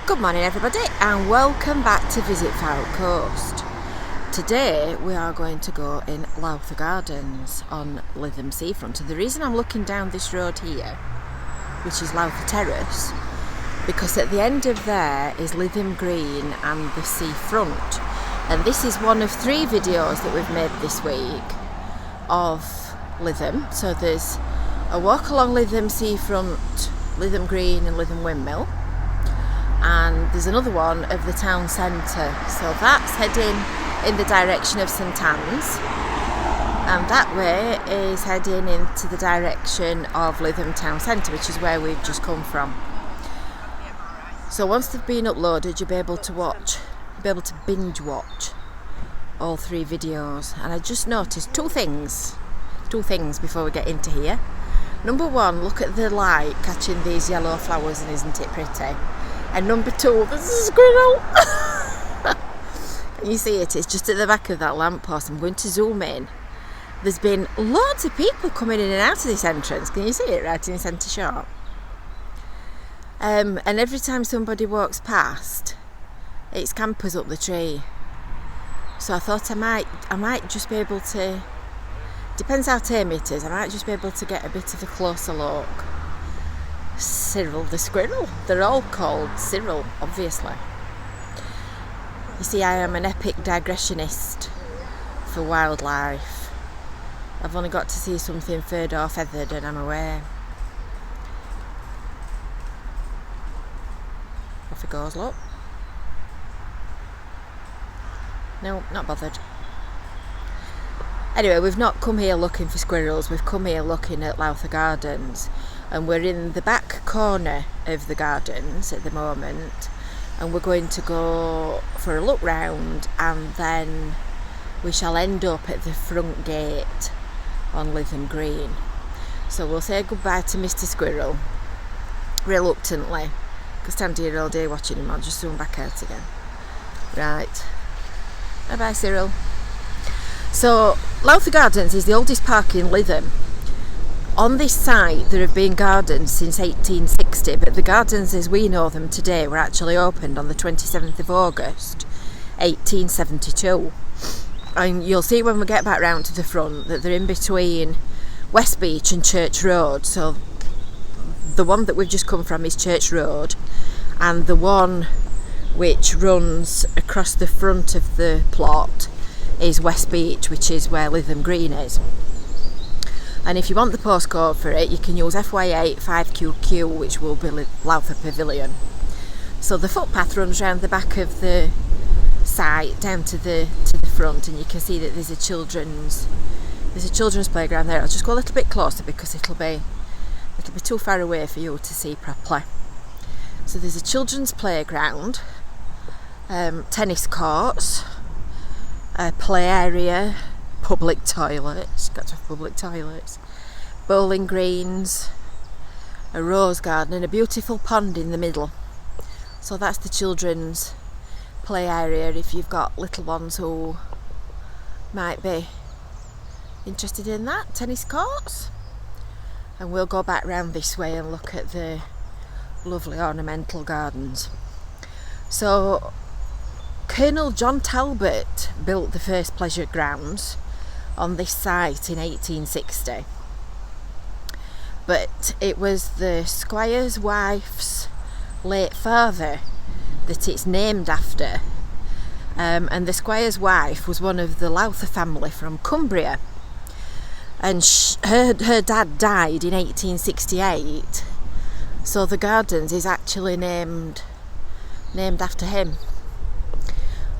Good morning everybody and welcome back to Visit Fylde Coast. Today we are going to go in Lowther Gardens on Lytham seafront, and the reason I'm looking down this road here, which is Lowther Terrace, because at the end of there is Lytham Green and the seafront, and this is one of 3 videos that we've made this week of Lytham. So there's a walk along Lytham seafront, Lytham Green and Lytham Windmill, and there's another one of the town centre, so that's heading in the direction of St Anne's, and that way is heading into the direction of Lytham Town Centre, which is where we've just come from. So once they've been uploaded, you'll be able to binge watch all 3 videos. And I just noticed two things before we get into here. Number 1, look at the light catching these yellow flowers, and isn't it pretty? And number 2, there's a squirrel. Can you see it? It's just at the back of that lamppost. I'm going to zoom in. There's been loads of people coming in and out of this entrance. Can you see it right in the centre shop? And every time somebody walks past, it scampers up the tree. So I thought I might just be able to, depends how tame it is, I might just be able to get a bit of a closer look. Cyril the squirrel. They're all called Cyril, obviously. You see, I am an epic digressionist for wildlife. I've only got to see something furred or feathered and I'm away. Off it goes, look. No, not bothered. Anyway, we've not come here looking for squirrels, we've come here looking at Lowther Gardens, and we're in the back corner of the gardens at the moment, and we're going to go for a look round, and then we shall end up at the front gate on Lytham Green. So we'll say goodbye to Mr. Squirrel reluctantly, because stand here all day watching him. I'll just zoom back out again. Right, bye bye Cyril. So Lowther Gardens is the oldest park in Lytham. On this site there have been gardens since 1860, but the gardens as we know them today were actually opened on the 27th of August 1872. And you'll see when we get back round to the front that they're in between West Beach and Church Road. So the one that we've just come from is Church Road, and the one which runs across the front of the plot is West Beach, which is where Lytham Green is. And if you want the postcode for it, you can use FY8 5QQ, which will be Lowther Pavilion. So the footpath runs round the back of the site down to the front, and you can see that there's a children's playground there. I'll just go a little bit closer because it'll be too far away for you to see properly. So there's a children's playground, tennis courts, a play area, public toilets, got to have public toilets, bowling greens, a rose garden and a beautiful pond in the middle. So that's the children's play area if you've got little ones who might be interested in that. Tennis courts. And we'll go back round this way and look at the lovely ornamental gardens. So Colonel John Talbot built the first pleasure grounds on this site in 1860, but it was the Squire's wife's late father that it's named after, and the Squire's wife was one of the Lowther family from Cumbria, and her dad died in 1868, so the gardens is actually named after him.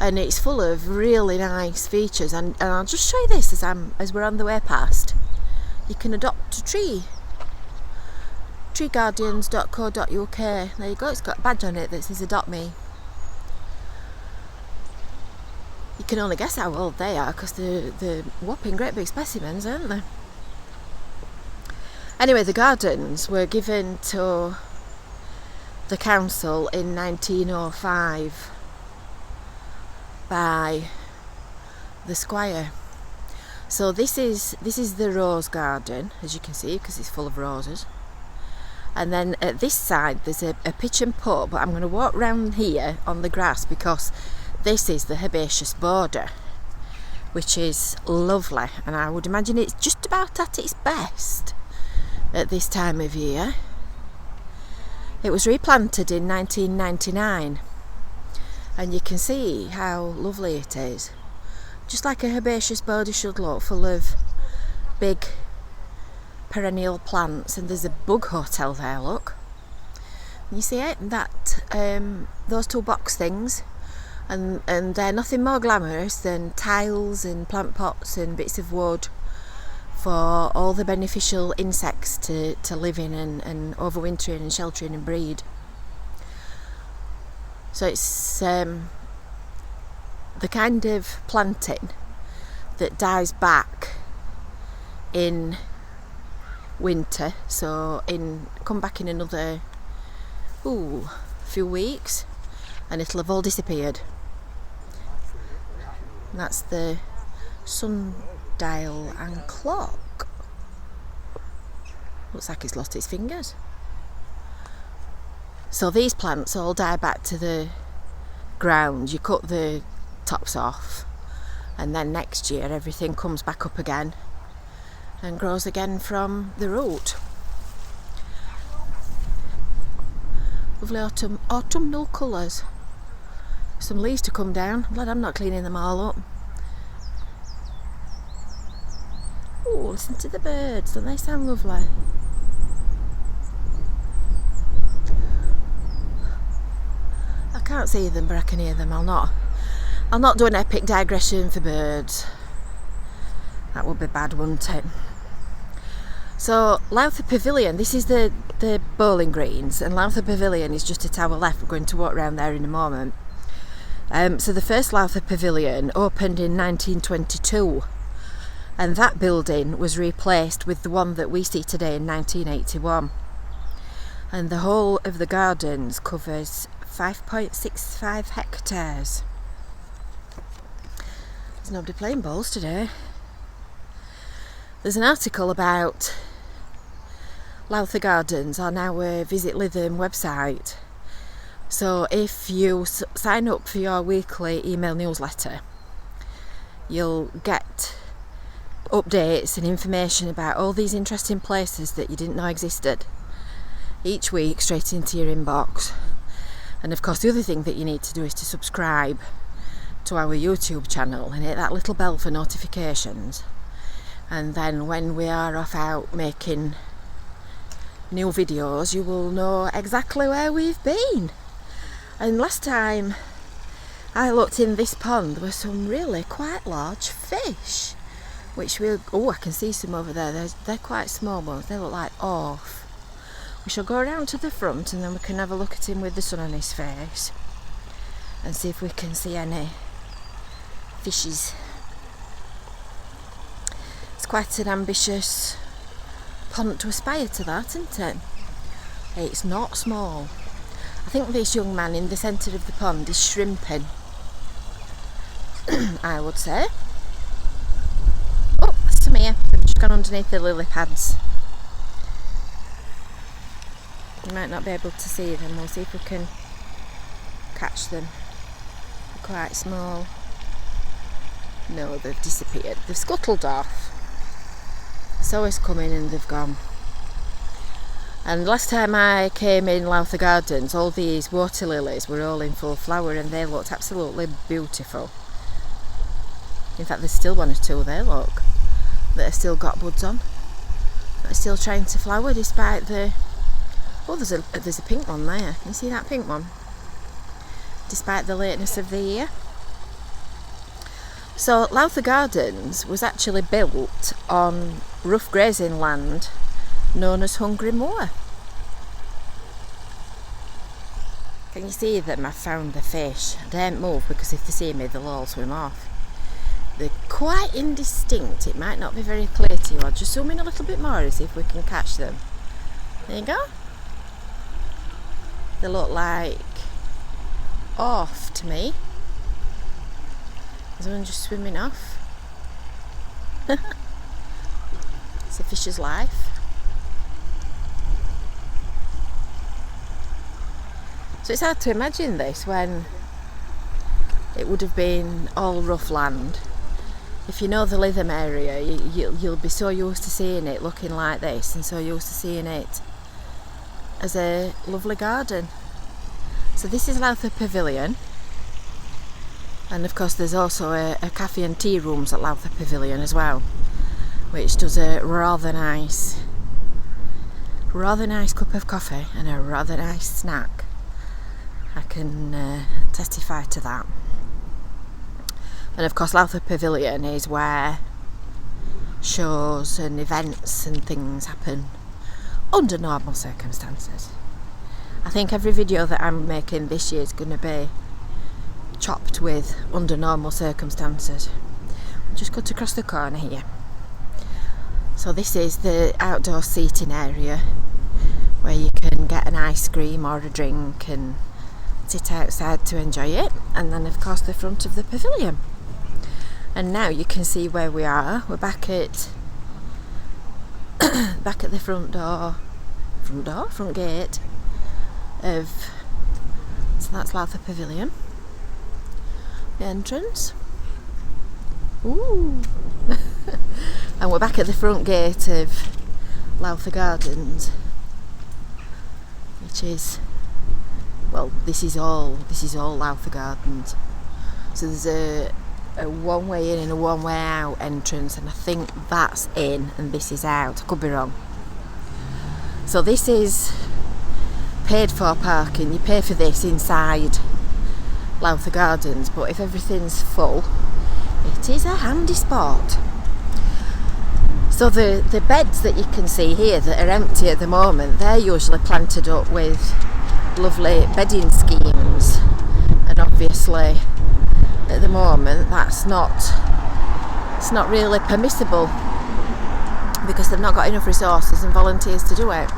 And it's full of really nice features, and I'll just show you this as we're on the way past. You can adopt a tree. treeguardians.co.uk. There you go, it's got a badge on it that says adopt me. You can only guess how old they are because they're whopping great big specimens, aren't they? Anyway, the gardens were given to the council in 1905 by the Squire. So this is the rose garden, as you can see, because it's full of roses. And then at this side there's a pitch and putt, but I'm going to walk round here on the grass because this is the herbaceous border, which is lovely, and I would imagine it's just about at its best at this time of year. It was replanted in 1999, and you can see how lovely it is, just like a herbaceous border should look, full of big perennial plants. And there's a bug hotel there, look. You see it? That those two box things, and they're nothing more glamorous than tiles and plant pots and bits of wood for all the beneficial insects to live in and overwintering and sheltering and breed. So it's the kind of planting that dies back in winter, so come back in another few weeks and it'll have all disappeared. And that's the sundial and clock. Looks like it's lost its fingers. So these plants all die back to the ground. You cut the tops off, and then next year everything comes back up again and grows again from the root. Lovely autumnal colours. Some leaves to come down. I'm glad I'm not cleaning them all up. Oh, listen to the birds, don't they sound lovely? I can't see them, but I can hear them. I'll not do an epic digression for birds. That would be bad, wouldn't it? So Lowther Pavilion, this is the bowling greens, and Lowther Pavilion is just a tower left. We're going to walk around there in a moment. So the first Lowther Pavilion opened in 1922, and that building was replaced with the one that we see today in 1981. And the whole of the gardens covers 5.65 hectares. There's nobody playing bowls today. There's an article about Lowther Gardens on our Visit Lytham website. So if you sign up for your weekly email newsletter, you'll get updates and information about all these interesting places that you didn't know existed each week straight into your inbox. And of course the other thing that you need to do is to subscribe to our YouTube channel and hit that little bell for notifications. And then when we are off out making new videos, you will know exactly where we've been. And last time I looked in this pond, there were some really quite large fish, which I can see some over there. They're quite small ones. They look like orf. We shall go around to the front and then we can have a look at him with the sun on his face and see if we can see any fishes. It's quite an ambitious pond to aspire to, that, isn't it? It's not small. I think this young man in the centre of the pond is shrimping, I would say. Oh, there's some here. They've just gone underneath the lily pads. You might not be able to see them. We'll see if we can catch them. They're quite small. No, they've disappeared. They've scuttled off. So it's coming and they've gone. And last time I came in Lowther Gardens, all these water lilies were all in full flower and they looked absolutely beautiful. In fact, there's still one or two there, look, that have still got buds on. That are still trying to flower despite the... Oh, there's a pink one there. Can you see that pink one? Despite the lateness of the year. So Lowther Gardens was actually built on rough grazing land known as Hungry Moor. Can you see them? I found the fish. I daren't move because if they see me they'll all swim off. They're quite indistinct. It might not be very clear to you. I'll just zoom in a little bit more and see if we can catch them. There you go. They look like orf to me. Is one just swimming off? It's a fish's life. So it's hard to imagine this when it would have been all rough land. If you know the Lytham area, you'll be so used to seeing it looking like this, and so used to seeing it as a lovely garden. So this is Lowther Pavilion, and of course there's also a cafe and tea rooms at Lowther Pavilion as well, which does a rather nice cup of coffee and a rather nice snack. I can testify to that. And of course Lowther Pavilion is where shows and events and things happen under normal circumstances. I think every video that I'm making this year is going to be chopped with under normal circumstances. I'll just cut across the corner here. So this is the outdoor seating area where you can get an ice cream or a drink and sit outside to enjoy it. And then of course the front of the pavilion. And now you can see where we are. We're back at the front gate of, so that's Lowther Pavilion, the entrance. Ooh. And we're back at the front gate of Lowther Gardens, which is, well, this is all Lowther Gardens. So there's a one way in and a one way out entrance, and I think that's in and this is out. I could be wrong. So this is paid for parking. You pay for this inside Lowther Gardens, but if everything's full, it is a handy spot. So the beds that you can see here that are empty at the moment, they're usually planted up with lovely bedding schemes, and obviously at the moment it's not really permissible because they've not got enough resources and volunteers to do it.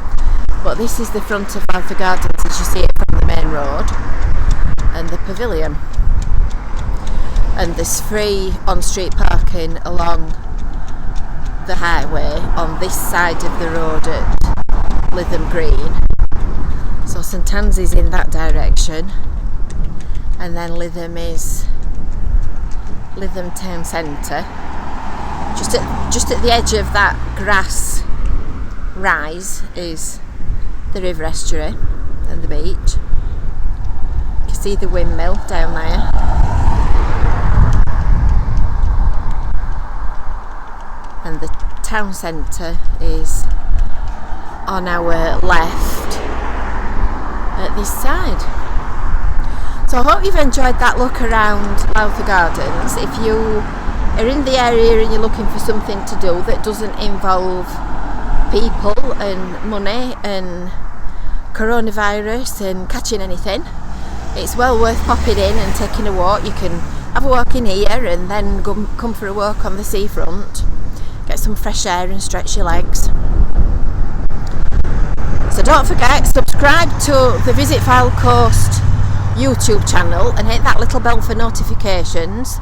But this is the front of Lowther Gardens as you see it from the main road, and the pavilion, and there's free on-street parking along the highway on this side of the road at Lytham Green. So St Anne's is in that direction, and then Lytham is Lytham Town Centre. Just at the edge of that grass rise is the river estuary and the beach. You can see the windmill down there. And the town centre is on our left at this side. So I hope you've enjoyed that look around Lowther Gardens. If you are in the area and you're looking for something to do that doesn't involve people and money and coronavirus and catching anything, it's well worth popping in and taking a walk. You can have a walk in here and then come for a walk on the seafront, get some fresh air and stretch your legs. So don't forget, subscribe to the Visit Fylde Coast YouTube channel and hit that little bell for notifications,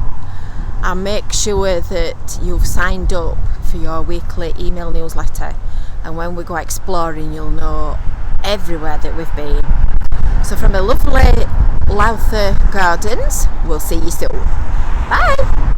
and make sure that you've signed up for your weekly email newsletter, and when we go exploring you'll know everywhere that we've been. So from a lovely Lowther Gardens, we'll see you soon. Bye!